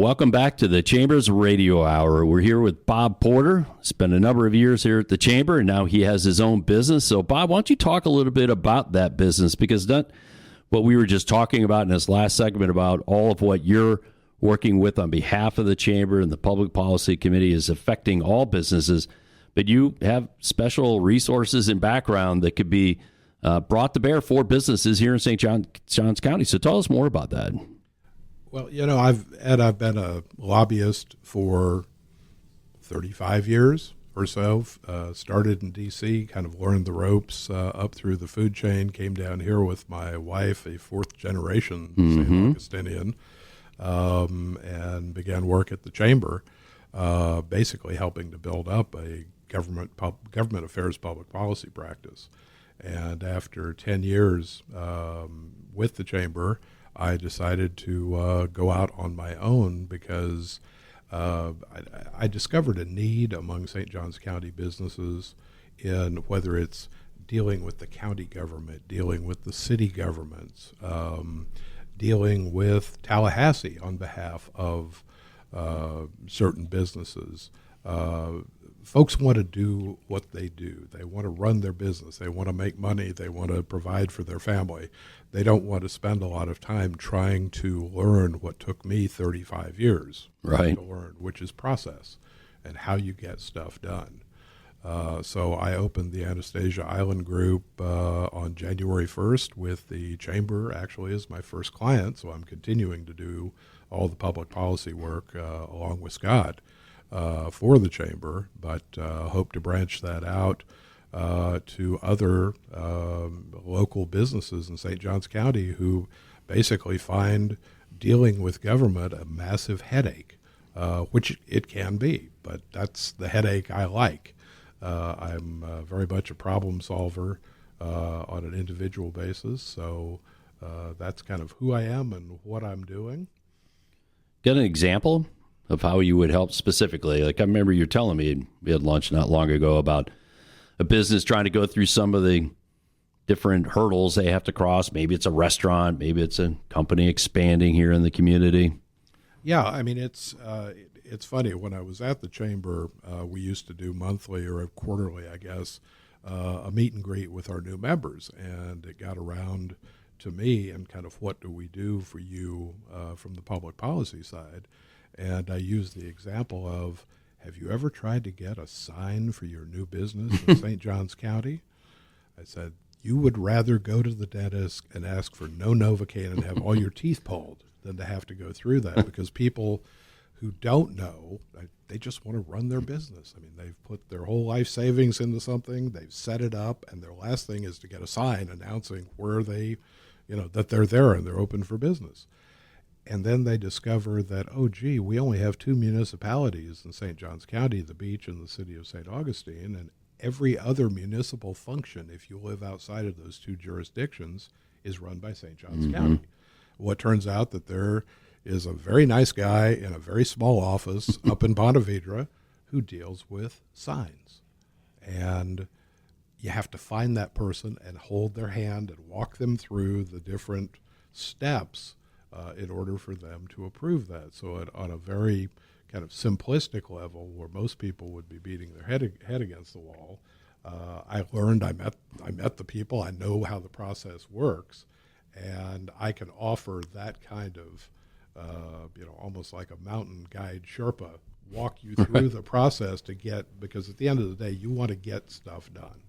welcome back to the Chamber's Radio Hour. We're here with Bob Porter. Spent a number of years here at the Chamber, and now he has his own business. So, Bob, why don't you talk a little bit about that business? Because that, what we were just talking about in this last segment about all of what you're working with on behalf of the Chamber and the Public Policy Committee is affecting all businesses. But you have special resources and background that could be brought to bear for businesses here in St. Johns County. So tell us more about that. Well, I've been a lobbyist for 35 years or so. Started in D.C., kind of learned the ropes up through the food chain, came down here with my wife, a fourth-generation St. Augustinian, and began work at the Chamber, basically helping to build up a government affairs public policy practice. And after 10 years with the Chamber, I decided to go out on my own because I discovered a need among St. Johns County businesses in whether it's dealing with the county government, dealing with the city governments, dealing with Tallahassee on behalf of certain businesses. Folks want to do what they do. They want to run their business. They want to make money. They want to provide for their family. They don't want to spend a lot of time trying to learn what took me 35 years to learn, which is process and how you get stuff done. So I opened the Anastasia Island Group on January 1st with the Chamber actually as my first client, so I'm continuing to do all the public policy work along with Scott for the Chamber, but hope to branch that out to other local businesses in St. Johns County who basically find dealing with government a massive headache, which it can be, but that's the headache I like. I'm very much a problem solver on an individual basis, so that's kind of who I am and what I'm doing. Got an example of how you would help specifically? Like I remember you telling me, we had lunch not long ago about a business trying to go through some of the different hurdles they have to cross. Maybe it's a restaurant, maybe it's a company expanding here in the community. Yeah, I mean, it's funny. When I was at the Chamber, we used to do monthly or quarterly, I guess, a meet and greet with our new members, and it got around to me and kind of what do we do for you from the public policy side. And I used the example of, have you ever tried to get a sign for your new business in St. Johns County? I said, you would rather go to the dentist and ask for no Novocaine and have all your teeth pulled than to have to go through that, because people who don't know, they just want to run their business. I mean, they've put their whole life savings into something, they've set it up, and their last thing is to get a sign announcing where they, that they're there and they're open for business. And then they discover that, oh, gee, we only have two municipalities in St. Johns County, the beach and the city of St. Augustine, and every other municipal function, if you live outside of those two jurisdictions, is run by St. Johns County. Well, it turns out that there is a very nice guy in a very small office up in Ponte Vedra who deals with signs. And you have to find that person and hold their hand and walk them through the different steps in order for them to approve that. So on a very kind of simplistic level where most people would be beating their head against the wall, I learned, I met the people, I know how the process works, and I can offer that kind of, almost like a mountain guide Sherpa, walk you through the process to get, because at the end of the day, you want to get stuff done.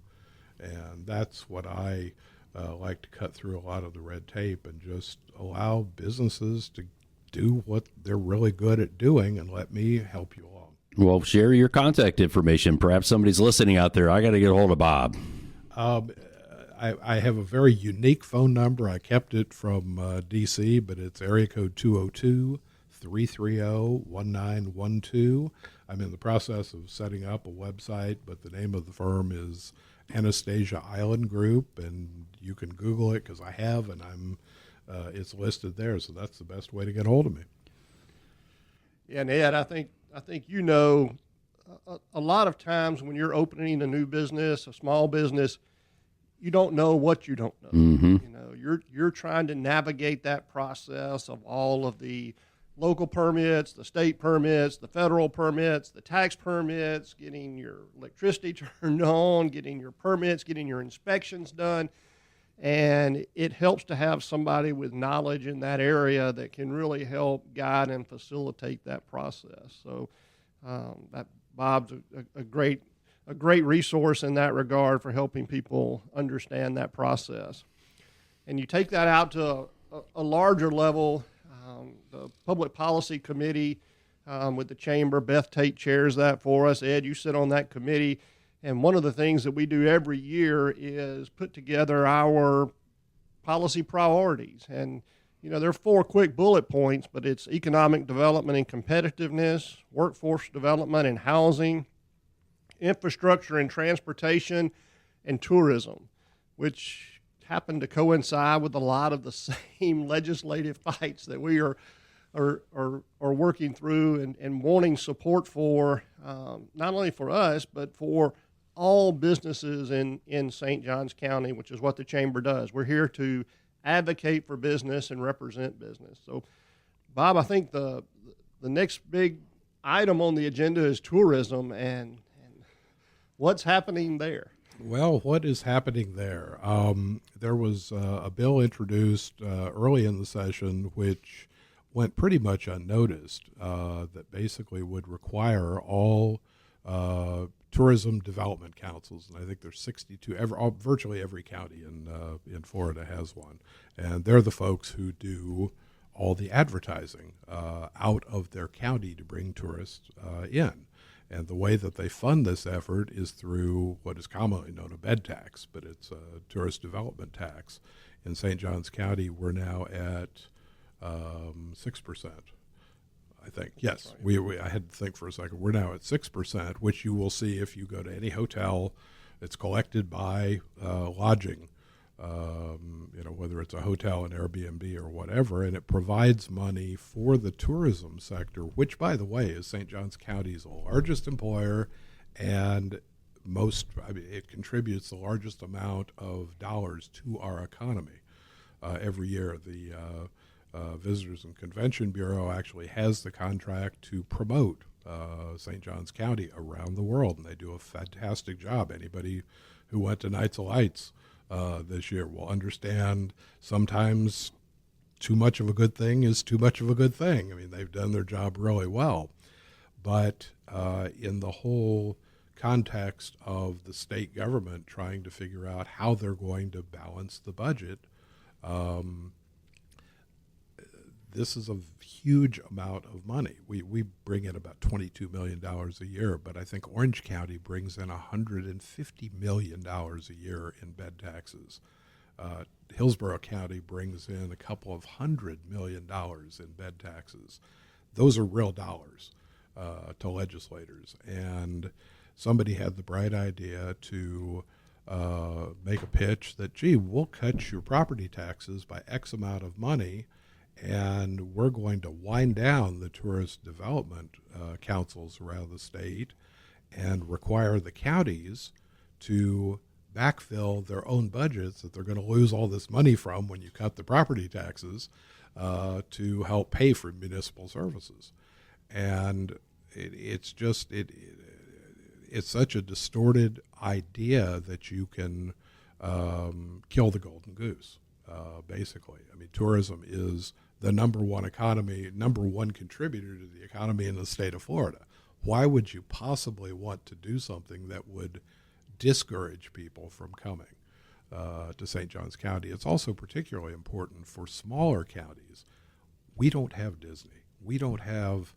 And that's what I like to cut through a lot of the red tape and just allow businesses to do what they're really good at doing and let me help you along. Well, share your contact information. Perhaps somebody's listening out there. I got to get a hold of Bob. I have a very unique phone number. I kept it from D.C., but it's area code 202-330-1912. I'm in the process of setting up a website, but the name of the firm is Anastasia Island Group, and you can Google it because I have, and it's listed there, so that's the best way to get hold of me. Yeah, and Ed, I think a lot of times when you're opening a new business, a small business, you don't know what you don't know. You're trying to navigate that process of all of the local permits, the state permits, the federal permits, the tax permits, getting your electricity turned on, getting your permits, getting your inspections done. And it helps to have somebody with knowledge in that area that can really help guide and facilitate that process. So that Bob's a great resource in that regard for helping people understand that process. And you take that out to a larger level. The Public Policy Committee with the Chamber, Beth Tate chairs that for us. Ed, you sit on that committee. And one of the things that we do every year is put together our policy priorities. And, there are 4 quick bullet points, but it's economic development and competitiveness, workforce development and housing, infrastructure and transportation, and tourism, which happen to coincide with a lot of the same legislative fights that we are working through and wanting support for, not only for us, but for all businesses in St. Johns County, which is what the Chamber does. We're here to advocate for business and represent business. So, Bob, I think the next big item on the agenda is tourism and what's happening there. Well, what is happening there? There was a bill introduced early in the session which went pretty much unnoticed that basically would require all tourism development councils, and I think there's 62. Virtually every county in Florida has one, and they're the folks who do all the advertising out of their county to bring tourists in. And the way that they fund this effort is through what is commonly known as a bed tax, but it's a tourist development tax. In St. Johns County, we're now at 6%. I think. Yes, right. I had to think for a second. We're now at 6%, which you will see if you go to any hotel. It's collected by lodging, whether it's a hotel, an Airbnb, or whatever, and it provides money for the tourism sector, which, by the way, is St. Johns County's largest employer, and it contributes the largest amount of dollars to our economy every year. The Visitors and Convention Bureau actually has the contract to promote St. Johns County around the world, and they do a fantastic job. Anybody who went to Nights of Lights this year will understand sometimes too much of a good thing is too much of a good thing. I mean, they've done their job really well. But in the whole context of the state government trying to figure out how they're going to balance the budget, this is a huge amount of money. We bring in about $22 million a year, but I think Orange County brings in $150 million a year in bed taxes. Hillsborough County brings in a couple of $100 million in bed taxes. Those are real dollars to legislators. And somebody had the bright idea to make a pitch that, gee, we'll cut your property taxes by X amount of money, and we're going to wind down the tourist development councils around the state and require the counties to backfill their own budgets that they're going to lose all this money from when you cut the property taxes to help pay for municipal services. And it's such a distorted idea that you can kill the golden goose, basically. I mean, tourism is the number one contributor to the economy in the state of Florida. Why would you possibly want to do something that would discourage people from coming to St. Johns County? It's also particularly important for smaller counties. We don't have Disney. We don't have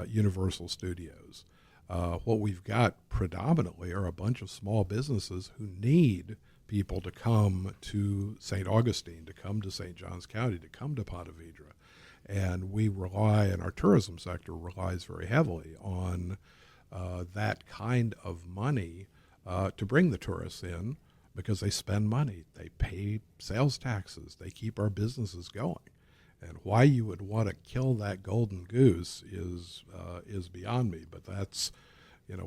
Universal Studios. What we've got predominantly are a bunch of small businesses who need people to come to St. Augustine, to come to St. Johns County, to come to Ponte Vedra. And we rely, and our tourism sector relies very heavily on that kind of money to bring the tourists in, because they spend money. They pay sales taxes. They keep our businesses going. And why you would want to kill that golden goose is beyond me. But that's,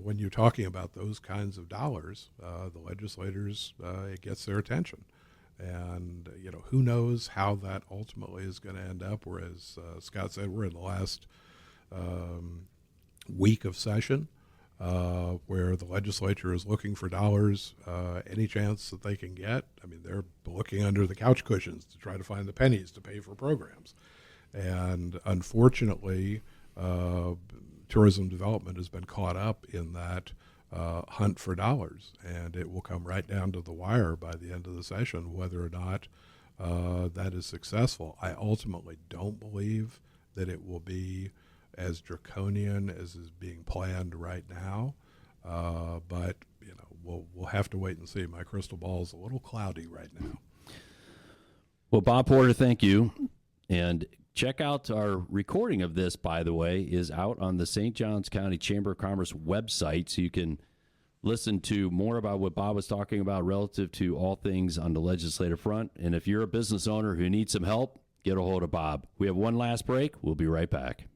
when you're talking about those kinds of dollars, the legislators, it gets their attention. And, who knows how that ultimately is going to end up. Whereas Scott said, we're in the last week of session where the legislature is looking for dollars any chance that they can get. I mean, they're looking under the couch cushions to try to find the pennies to pay for programs. And unfortunately, tourism development has been caught up in that hunt for dollars, and it will come right down to the wire by the end of the session whether or not that is successful. I ultimately don't believe that it will be as draconian as is being planned right now, but we'll have to wait and see. My crystal ball is a little cloudy right now. Well, Bob Porter, thank you. And check out our recording of this, by the way, is out on the St. Johns County Chamber of Commerce website, so you can listen to more about what Bob was talking about relative to all things on the legislative front. And if you're a business owner who needs some help, get a hold of Bob. We have one last break. We'll be right back.